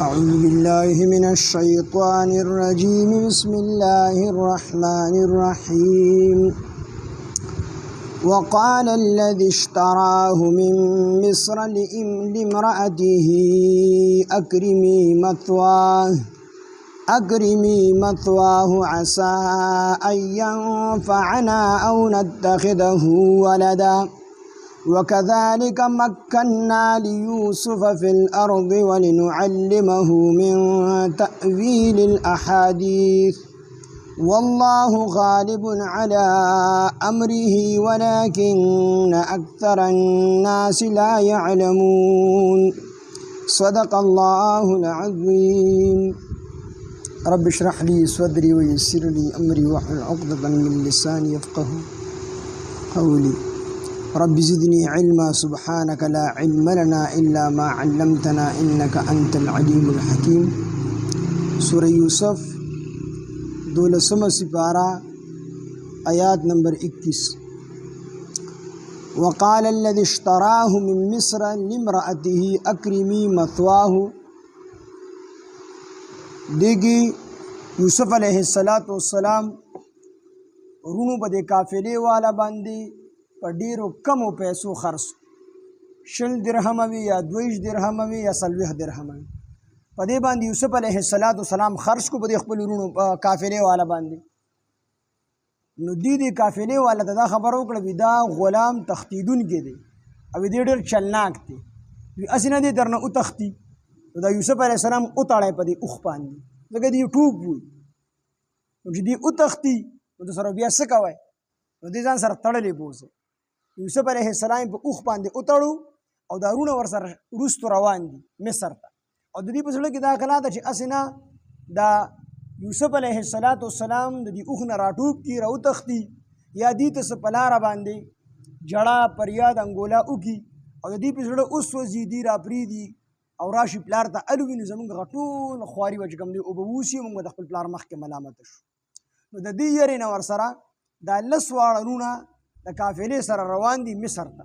أعوذ بالله من الشيطان الرجيم بسم الله الرحمن الرحيم وقال الذي اشتراه من مصر لامرأته أكرمي مثواه عسى أن ينفعنا أو نتخذه ولدا وكذلك مكنا ليوسف في الأرض ولنعلمه من تأويل الأحاديث والله غالب على أمره ولكن أكثر الناس لا يعلمون صدق الله العظيم رب اشرح لي صدري ويسر لي أمري واحلل عقدة من لساني يفقهوا قولي رب زدني علما سبحانك لا علم لنا إلا ما علمتنا إنك أنت العليم الحكيم سورة يوسف دولسم سپارہ آیات نمبر 21 وقال الذي اشتراه من مصر لامرأته أكرمي مثواه دیگی یوسف علیہ السلام رونو بدے کافلے والا باندی پر ډیرو کمو پیسو خرڅ 20 درهم وی یا 20 درهم وی یا 30 درهم په دې باندې یوسف علیه السلام خرڅ کو په خپل ورونو قافلې والا باندې نو دې قافلې والا ته دا خبر وکړه دا غلام تختیدون کې دی او دې ډېر چلناک دی وی اسنه دې درنه او تختی دا یوسف علیه السلام او تاړې په دې اوخ باندې دغه دې ټوب وي نو چې دې او تختی نو سره بیا څه کوي نو دې ځان سره تړلې بوزه یوسف علیه السلام په اوخ باندې اتړو او دارونه ورسره وروستو روان دي مصر ته او د دې په زړه کې دا خیال ده چې اسنه دا یوسف علیه السلام د دې اوخ نه راټوب کی راو تختی یا دې ته سپلاره باندې جړه پریاد انګولا وکي او د دې په زړه اوس وزیدي را پریدي او راشي پلار ته الوینو زمونږ غټول خواري وجکم دی او به ووسی موږ د خپل پلار مخ کې ملامت شو نو د دې یری نه ورسره دا لس واړونه د قافلې سره روان دي مصر ته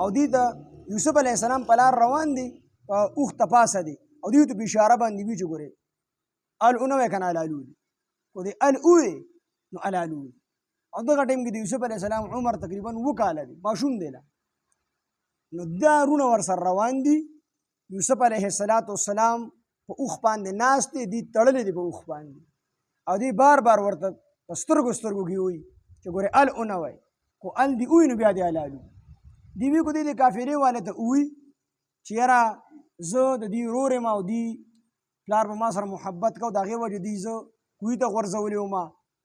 او دې د یوسف علیه السلام په لار روان دي په اوخ ته پاسه دي او دې ته په اشاره باندې وي چې ګورې الونه وی کنه الالو کو دې الوی نو الالو او دغه ټیم کې د یوسف علیه السلام عمر تقریبا 2 کاله دی ماشوم دی نو دا رونه ورسره روان دي یوسف علیه السلام په اوخ باندې ناست دي تړلې دي په اوخ باندې او دې بار بار ورته په سترګو کې وي چې ګورې الونه وی کو ال دی اوی نو بیا دی الالو دی وی کو دی کافرې والا ته اوی چې یاره زه د دې ورور ما او دی پلار په ما سره محبت کو دغه وجه دی زه کوی ته غورځولې ما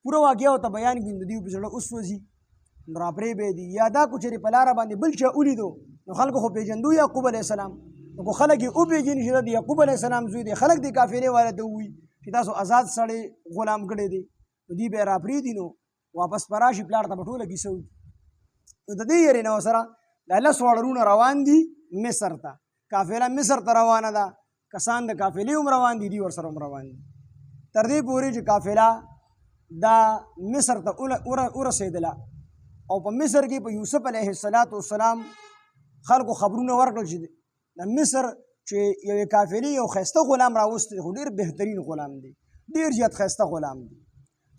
پوره واقعیا ته بیان کیند دی په سره اوس وځي نو را پرې به دی یادا کو چې په لار باندې بل چې اولیدو نو خلکو خو پیجندو یعقوب علیه السلام نو خلک او پیجن چې دی یعقوب علیه السلام زوی دی خلک دی کافرې والا ته اوی چې تاسو آزاد سړی غلام کړی دی دی به را پرې دی نو واپس پراشي پلار ته ټوله کیسو د دې یری نو سره د الله سوړرونه روان دي مصر ته قافله مصر ته روانه ده کسان د قافلې روان دي دی ور سره روان دي تر دې پورې چې قافله دا مصر ته ورسېدله او په مصر کې په یوسف علیه السلام خلکو خبرونه ورکړل چې د مصر چې یو قافلې یو خسته غلام راوست خو ډېر بهترین غلام دی ډېر زیات خسته غلام دی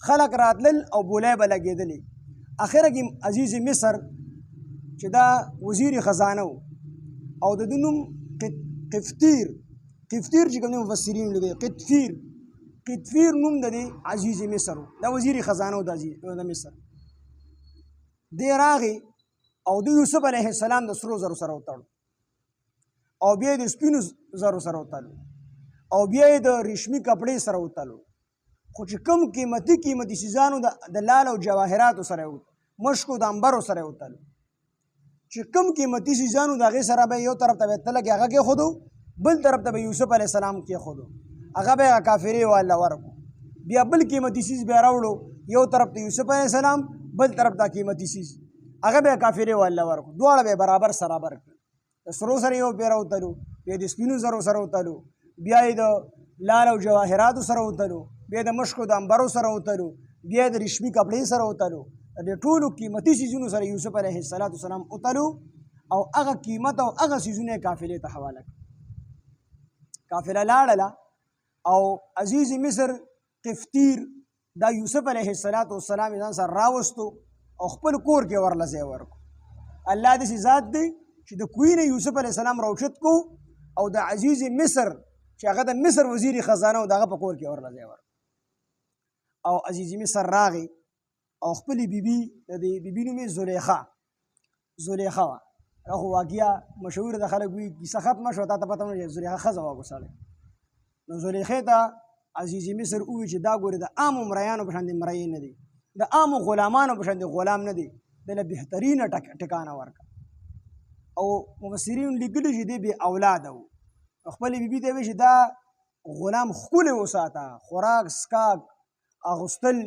خلک راتلل او بولای به لګېدلې اخره کې عزیز مصر چې دا وزیر خزانه او د نوم قفطیر چې کوم مفسرین لګي قطفیر نوم د عزیز مصر دا وزیر خزانه د مصر دی راغی او د یوسف علیه السلام د سرو زرو سره وتړ او بیا د سپینو زرو سره وتړ او بیا د ریشمی کپڑے سره وتړ خو چې کم قیمتي سیزانو د لال او جواهراتو سره مشکو د انبرو سره وتل چې کم قیمتي سیزانو د هغې سره به یو طرف ته به تله کې هغه کې خودو بل طرف ته به یوسف علیه السلام کې خودو هغه به کافرې والا ورکو بیا بل قیمتي سیز بیا راوړو یو طرف ته یوسف علیه السلام بل طرف ته قیمتي سیز هغه به کافرې والا ورکو دواړه به برابر کړل د سرو سره یو بیا راوتلو بیا د سپینو زرو سره وتلو بیا یې د لال او جواهراتو سره وتلو بیا د مشکو د انبرو سره وتلو بیا د ریشمي کپړې سره وتلو د ټولو قیمتي سیزونو سره یوسف علیه السلام وتلو او هغه قیمت او هغه سیزونه قافلې ته حواله کړ قافله لاړله او عزیز مصر قفطیر دا یوسف علیه السلام ځان سره راوستو او خپل کور کې ورله ځای ورکړو. الله داسې ذات دی چې د کوی نه یوسف علیه السلام راوچت کو او د عزیز مصر چې هغه د مصر وزیر خزانه و د هغه په کور کې ورله ځای ورکړو. او عزیز مصر راغی او خپلې بیبي د دې بیبي نوم یې زلیخا وه. دا خو واقعه مشهور ده، خلک وایي کیسه ختمه شوه، تا ته پته ونه زلیخا ښځه وه سړی. نو زلیخې ته عزیز مصر ووایي چې دا ګورې د عامو مریانو په شان د مرۍ نه دی، د عامو غلامانو په شان د غلام نه دی، دله بهترینه ټکانه ورکړه. او مفسرین لیکلي چې دی بې اولاده و. خپلې بیبي ته یې وایي چې دا غلام ښکلی وساته، خوراک څښاک اغوستل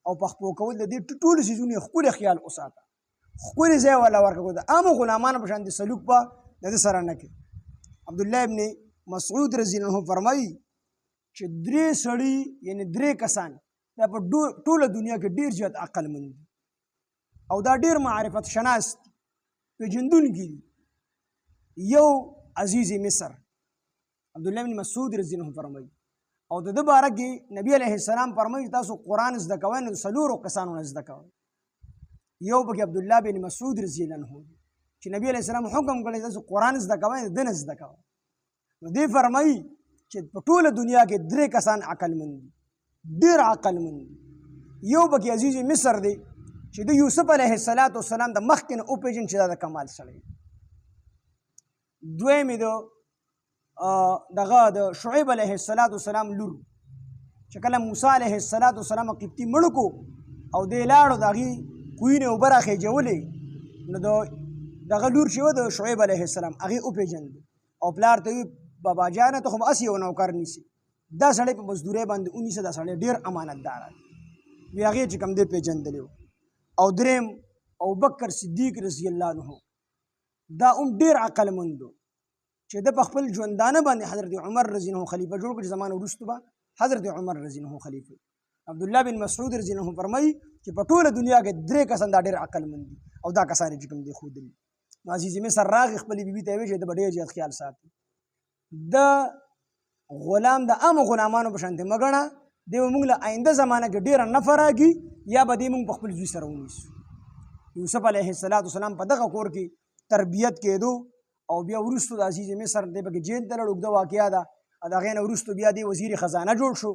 او پخپو کول د دې ټولو څیزونو یې ښکلی خیال وساته، ښکلی ځای والا ورکړه. د عامو غلامانو په شان د سلوک به د ده سره نه کوي. عبدالله ابن مسعود رضی الله عنه فرمایي چې 3 سړي یعنې 3 کسان دا په ټوله دنیا کې ډېر زیات عقلمند دي او دا ډېر معرفت شناس دي، پېژندونکي دي. یو عزیز مصر عبدالله ابن مسعود رضی الله عنه فرمایي او د ده باره کې نبي علیه السلام فرمایي چې تاسو قرآن زده کوئ نو د 4 کسانو نه زده کوئ. یو پکې عبدالله بن مسعود رضی الله عنه چې نبي علیه السلام حکم کړی تاسو قرآن زده کوئ د ده نه زده کوئ. نو دی فرمایي چې په ټوله دنیا کې 3 کسان عقلمند دي، ډېر عقلمند دي. یو پکې عزیز مصر دی چې د یوسف علیه السلام د مخکې نه وپېژن چې دا د کمال سړی. دویم یې دغه د شعیب علیه السلام لور چې کله موسی علیه السلام قبطي مړ کو او دی لاړو د هغې کوی نه اوبه راخېجولې، نو دغه لور چې و د شعیب علیه السلام هغې وپېژند او پلار ته وي بابا جانه ته خو به هسې یو نوکر نیسي، دا سړی په مزدورۍ باندې ونیسه، دا سړی ډېر امانتدار دی. وی هغې چې کوم دی پېژندلی و. او دریم ابوبکر صدیق رضی الله عنه دا هم ډېر عقلمند و چې ده په خپل ژوندانه باندې حضرت عمر رضی الله عنه خلیفه جوړ کړ چې زمانه وروسته به حضرت عمر رضی الله عنه خلیفه. عبدالله بن مسعود رضی الله عنه فرمایي چې په ټوله دنیا کې 3 کسان دا ډېر عقلمند دي او دا کسان یې چې کوم دی ښودلي. نو عزیز مصر راغی خپلې بیبي ته یې ویل چې ده به ډېر زیات خیال ساتي، د غلام د عامو غلامانو په شانتې مه ګڼه، دی به مونږ له آینده زمانه کې ډېره نفع راکړي یا به دی مونږ په خپل زوی سره ونیسو. یوسف علیه السلام په دغه کور کې تربیت کېدو او بیا وروستو د عزیز مصر دی پکې جیل ته لاړ. اوږده واقعه ده. د هغې نه وروستو بیا دی وزیر خزانه جوړ شو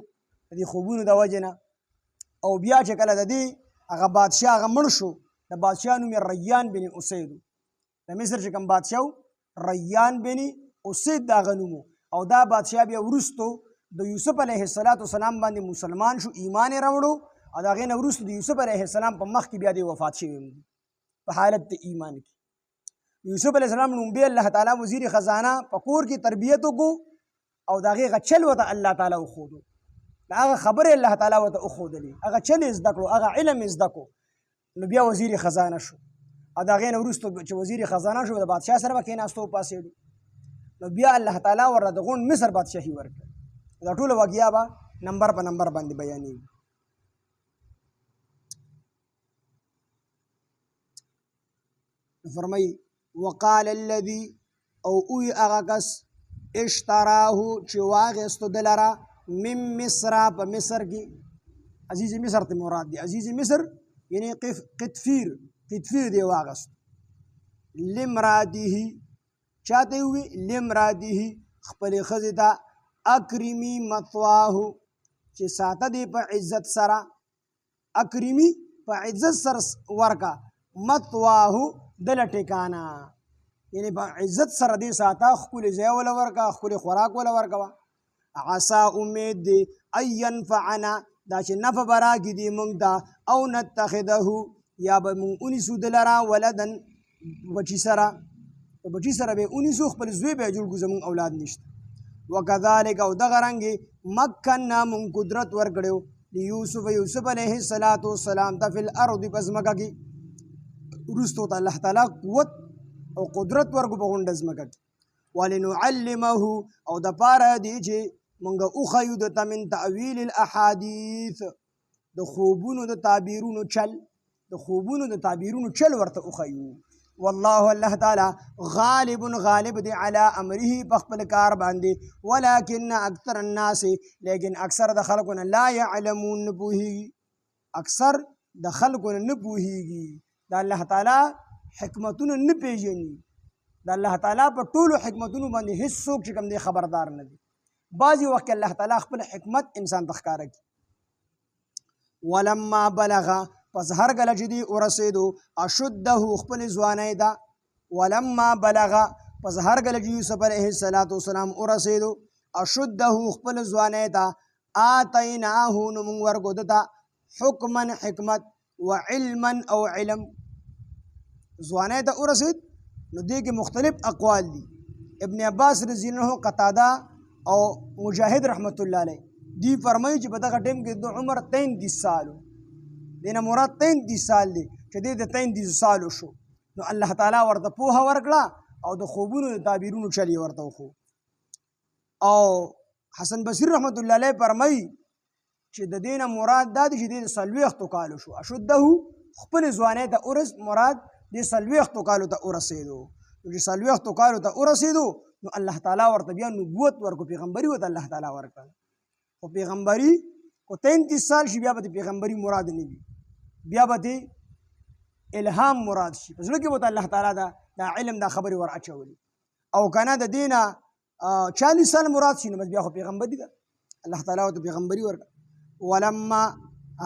د دې خوبونو د وجې نه. او بیا چې کله د دې هغه بادشاه هغه مړ شو، د بادشاه نوم یې ریان بن اسید و. د مصر چې کوم بادشاه و ریان بن اسید د هغه نوم و. او دا بادشاه بیا وروستو د یوسف علیه السلام باندې مسلمان شو، ایمان یې راوړو او د هغې نه وروستو د یوسف علیه السلام په مخ کې بیا دی وفات شوی په حالت د ایمان کې. یوسف علیه السلام نوم بیا الله تعالی وزیر خزانه په کور کې تربیت وکړو او د هغې هغه چل ورته الله تعالی وښودو، د هغه خبرې الله تعالی ورته وښودلې، هغه چل یې زده کړو، هغه علم یې زده کړو. نو بیا وزیر خزانه شو او د هغې نه وروستو چې وزیر خزانه شو د بادشاه سره به کېناستو وپاڅېدو. نو بیا الله تعالی ورله د غونډ مصر بادشاهي ورکړه. دا ټوله واقعه به نمبر په نمبر باندې بیانېږي. فرمایي وقال الذي او اوی هغه کس اشتراه چې واخېستو ده لره من مصر په مصر کې، عزیز مصر ته مراد دی، عزیز مصر یعنی قطفیر دی واخېستو. لمراته چاته وي لمراته خپلې ښځې ته اکرمي مثواه چې ساته دی په عزت سره، اکرمي په عزت سره ورکه، مثواه دله ټکانه یعنی په عزت سره دی ساته، ښکلې ځای وله ورکه، ښکلې خوراک وله ورکوه. عسا امید دی ان ینفعنا دا چې نفع به راکړي دي موږ ته، او نتخذه یا به موږ ونیسو ده لره ولدن بچي سره، په بچي سره به یې ونیسو، خپل زوی به یې جوړ کړو، زموږ اولاد نشته. وکذلک او دغه رنګې مکننا موږ قدرت ورکړی یوسف علیه السلام ته فی الارض په ځمکه کې، وروستو ته الله تعالی قوت او قدرت ورکړو په غونډه ځمکه کې. ولنعلمه او د پاره دی چې موږ وښیو ده ته من تعویل الاحادیث د خوبونو د تعبیرونو چل، د خوبونو د تعبیرونو چل ورته وښیو. والله الله تعالی غالب دی علی امره بخپل کار باندې ولکن اکثر الناس لیکن اکثر د خلقونه لا يعلمون نبوهی اکثر د خلقونه نبوهیږي د الله تعالی حکمتونه نه پیژني د الله تعالی په ټولو حکمتونو باندې هیڅ څوک چې کوم دی خبردار نه دی بعضې وخت کې الله تعالی خپل حکمت انسان ته ښکاره کړي ولما بلغ پس هر کله چې دی ورسېدو اشده خپل ځوانۍ ده ولما بلغ پس هر کله چې یوسف علیه السلام ورسېدو اشده خپل ځوانۍ ته آتیناه نو موږ ورکو ده ته حکما حکمت وعلما او علم ځوانۍ ته ورسېد نو دې کې مختلف اقوال دي ابن عباس رضی الله عنه قتاده او مجاهد رحمت الله علیه دی فرمایي چې په دغه ټیم کې د عمر 33 سالو دینه مراد 33 سال دی چې دې د 33 سالو شو نو الله تعالی ورته پوهه ورکړه او د خوبونو د تعبیرونو چلی ورته وخو او حسن بصری رحمت الله علیه فرمایي چې د دینه مراد دا دی چې د 40 کالو شو اشده خپل ځوانۍ ته ورس مراد د 40 کالو ته ورسېدو نو چې 40 کالو ته ورسېدو نو الله تعالی ورته بیا نبوت ورکو پیغمبري ورته الله تعالی ورکړه او پیغمبري کو 33 سال شي بیا به پیغمبري مراد نه وي بیا به الهام مراد شي په زړه کې به الله تعالی دا علم دا خبري ور اچولي او کنه د دینه 40 سال مراد شي نو بیا خو پیغمبري ده الله تعالی ورته پیغمبري ورکړه ولما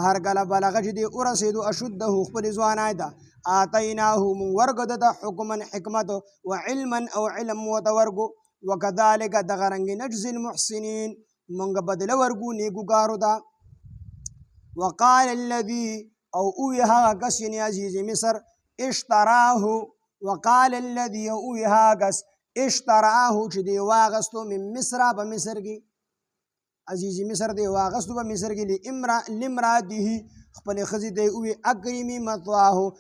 هر کله بلغ چې دی ورسېدو اشده خپل ځوانۍ ده آتیناه من ورګو د حکما حکمت وعلما او علم وتورګو وکذالک دغه رنګ نجزي المحسنین مونږ بدله ورګو نیکوګارو ته وقال الذي او اوها کس یعنی عزیز مصر اشتراه وقال الذي اوها کس اشتراه چې دی واغستو من مصر په مصر کې عزیز مصر دی واغستو په مصر کې لامراته خپل خزي دی او اکرمی مثواه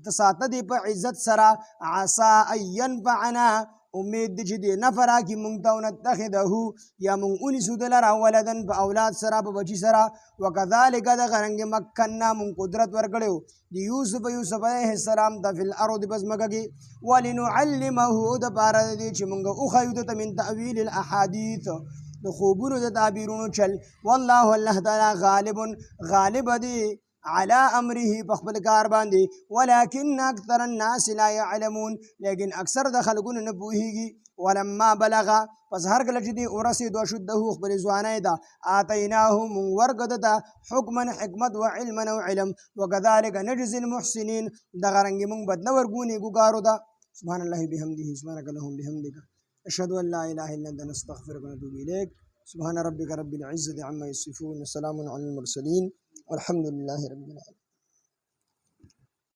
فساته دی په عزت سره عسى ان ينفعنا امید دی چې دی نفر کی مونږ ته نتخذه یا مونږ ونیسو دلر ولدن په اولاد سره په بچی سره وکذالک د غرنګ مکننا مونږ قدرت ورکړو دی یوسف علیه السلام د فل ارض بس مګي ولنعلمه د بار دی چې مونږ او خیود ته من تعویل الاحاديث د خوبونو د تعبیرونو چل والله الله تعالی غالب دی على امره بخبل کار باندې ولكن اکثر الناس لا يعلمون لیکن اکثر د خلقونه نه پوهیږي ولما بلغ پس هر کله چې دی ورسېدو اشده خپل ځوانۍ ده آتیناه من ورګد ده حکما حکمت وعلما او علم وكذلك نجزي المحسنين دغه رنګ موږ بدله ورګو نیکوګارو ده سبحان الله بحمده سبحانك اللهم بحمدك اشهد ان لا اله الا انت نستغفرك ونتوب اليك سبحان ربك رب العزه عما يصفون وسلام على المرسلين والحمد لله رب العالمين